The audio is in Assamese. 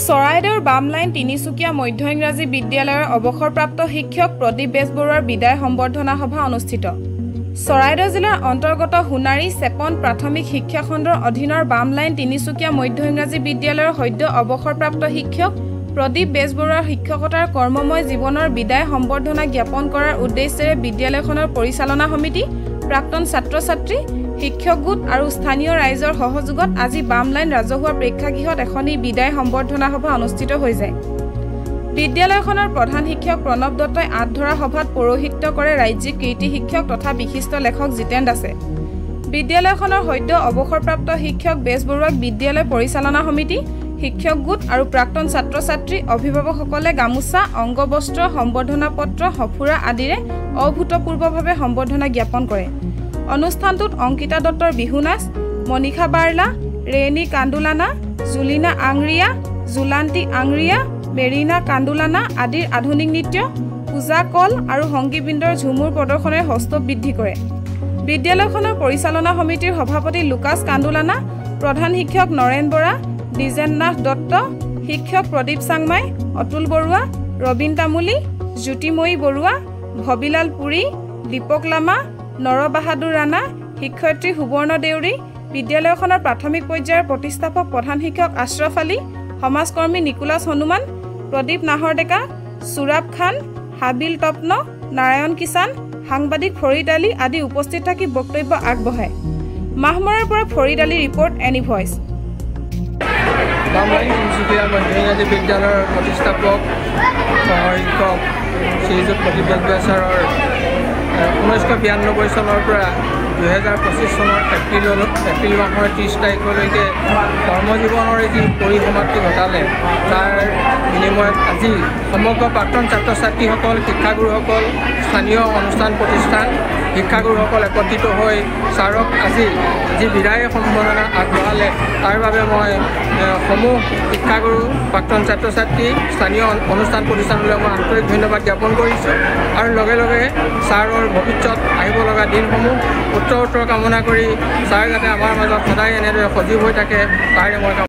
চৰাইদেউৰ বামলাইন তিনিচুকীয়া মধ্য ইংৰাজী বিদ্যালয়ৰ অৱসৰপ্ৰাপ্ত শিক্ষক প্ৰদীপ বেজবৰুৱাৰ বিদায় সম্বৰ্ধনা সভা অনুষ্ঠিত। চৰাইদেউ জিলাৰ অন্তৰ্গত সোণাৰী চেপন প্ৰাথমিক শিক্ষা খণ্ডৰ অধীনৰ বামলাইন তিনিচুকীয়া মধ্য ইংৰাজী বিদ্যালয়ৰ সদ্য অৱসৰপ্ৰাপ্ত শিক্ষক প্ৰদীপ বেজবৰুৱাৰ শিক্ষকতাৰ কৰ্মময় জীৱনৰ বিদায় সম্বৰ্ধনা জ্ঞাপন কৰাৰ উদ্দেশ্যেৰে বিদ্যালয়খনৰ পৰিচালনা সমিতি, প্ৰাক্তন ছাত্ৰ-ছাত্ৰী, শিক্ষক গোট আৰু স্থানীয় ৰাইজৰ সহযোগত আজি বামলাইন ৰাজহুৱা প্ৰেক্ষাগৃহত এখনি বিদায় সম্বৰ্ধনা সভা অনুষ্ঠিত হৈ যায়। বিদ্যালয়খনৰ প্ৰধান শিক্ষক প্ৰণৱ দত্তই আধৰা সভাত পৌৰোহিত্য কৰে ৰাজ্যিক কীৰ্তি শিক্ষক তথা বিশিষ্ট লেখক জিতেন দাসে। বিদ্যালয়খনৰ সদ্য অৱসৰপ্ৰাপ্ত শিক্ষক বেজবৰুৱাক বিদ্যালয় পৰিচালনা সমিতি, শিক্ষক গোট আৰু প্ৰাক্তন ছাত্ৰ-ছাত্ৰী, অভিভাৱকসকলে গামোচা, অংগবস্ত্ৰ, সম্বৰ্ধনা পত্ৰ, সফুৰা আদিৰে অভূতপূৰ্বভাৱে সম্বৰ্ধনা জ্ঞাপন কৰে। অনুষ্ঠানটোত অংকিতা দত্তৰ বিহু নাচ, মনিষা বাৰ্লা, ৰেণী কান্দুলানা, জুলিনা আংৰিয়া, জুলান্তি আংৰিয়া, মেৰিনা কান্দুলানা আদিৰ আধুনিক নৃত্য, পূজা কল আৰু সংগীতবৃন্দৰ ঝুমুৰ প্ৰদৰ্শনেৰে হস্ত বৃদ্ধি কৰে। বিদ্যালয়খনৰ পৰিচালনা সমিতিৰ সভাপতি লুকাছ কান্দুলানা, প্ৰধান শিক্ষক নৰেন বৰা, দ্বিজেননাথ দত্ত, শিক্ষক প্ৰদীপ চাংমাই, অতুল বৰুৱা, ৰবীন তামুলী, জ্যোতিময়ী বৰুৱা, ভবিলাল পুৰী, দীপক লামা, নৰ বাহাদুৰ ৰাণা, শিক্ষয়িত্ৰী সুবৰ্ণ দেউৰী, বিদ্যালয়খনৰ প্ৰাথমিক পৰ্যায়ৰ প্ৰতিষ্ঠাপক প্ৰধান শিক্ষক আশ্ৰফ আলী, সমাজকৰ্মী নিকোলাছ হনুমান, প্ৰদীপ নাহৰ ডেকা, সুৰাব খান, হাবিল তপ্ন, নাৰায়ণ কিষাণ, সাংবাদিক ফৰিদ আলী আদি উপস্থিত থাকি বক্তব্য আগবঢ়ায়। মাহমৰাৰ পৰা Farid Ali report, NE voice. বামলাইন তিনিচুকীয়া মধ্য ইংৰাজী বিদ্যালয়ৰ প্ৰতিষ্ঠাপক সহশিক্ষক শ্ৰীযুত প্ৰদীপ বেজবৰুৱা ছাৰৰ 1992 চনৰ পৰা 2025 চনৰ এপ্ৰিল মাহৰ 30 তাৰিখলৈকে কৰ্মজীৱনৰ যি পৰিসমাপ্তি ঘটালে, তাৰ বিনিময়ত আজি সমগ্ৰ প্ৰাক্তন ছাত্ৰ ছাত্ৰীসকল, শিক্ষাগুৰুসকল, স্থানীয় অনুষ্ঠান প্ৰতিষ্ঠান, শিক্ষাগুৰুসকল একত্ৰিত হৈ ছাৰক আজি যি বিদায় সম্বৰ্ধনা আগবঢ়ালে, তাৰ বাবে মই সমূহ শিক্ষাগুৰু, প্ৰাক্তন ছাত্ৰ ছাত্ৰী, স্থানীয় অনুষ্ঠান প্ৰতিষ্ঠানলৈ মই আন্তৰিক ধন্যবাদ জ্ঞাপন কৰিছোঁ। আৰু লগে লগে ছাৰৰ ভৱিষ্যত আহিব লগা দিনসমূহ উত্তৰ কামনা কৰি ছাৰ যাতে আমাৰ মাজত সদায় এনেদৰে সজীৱ হৈ থাকে, তাৰে মই